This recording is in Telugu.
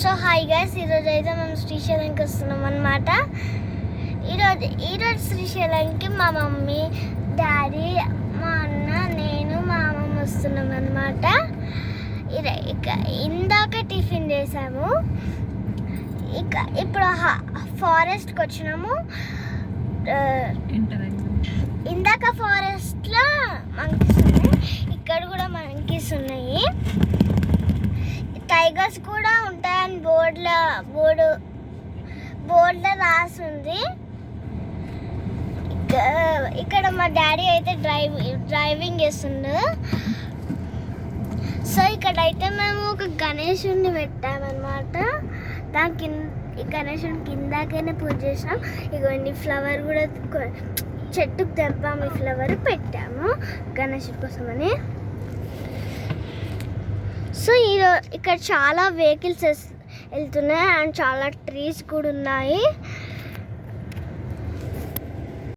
సో హాయ్ గైస్, ఈరోజు అయితే మేము శ్రీశైలంకి వస్తున్నాం అనమాట. ఈరోజు శ్రీశైలంకి మా మమ్మీ, డాడీ, మా అన్న, నేను, మా అమ్మమ్మ వస్తున్నాం అనమాట. ఇందాక టిఫిన్ చేసాము. ఇప్పుడు ఫారెస్ట్కి వచ్చినాము. ఇందాక ఫారెస్ట్లో మంకీస్ ఉన్నాయి, ఇక్కడ కూడా మంకీస్ ఉన్నాయి. టైగర్స్ కూడా ఉంటాయని బోర్డులో రాసింది. ఇక్కడ మా డాడీ అయితే డ్రైవింగ్ చేస్తుండు. సో ఇక్కడైతే మేము ఒక గణేశుడిని పెట్టామన్నమాట. దాని గణేశుడి కిందకైనా పూజ చేసాం. ఇగోండి ఫ్లవర్ కూడా చెట్టుకు తెంపాము, ఈ ఫ్లవర్ పెట్టాము గణేశుడి కోసమని. సో ఇక్కడ చాలా వెహికల్స్ వెళ్తున్నాయి అండ్ చాలా ట్రీస్ కూడా ఉన్నాయి.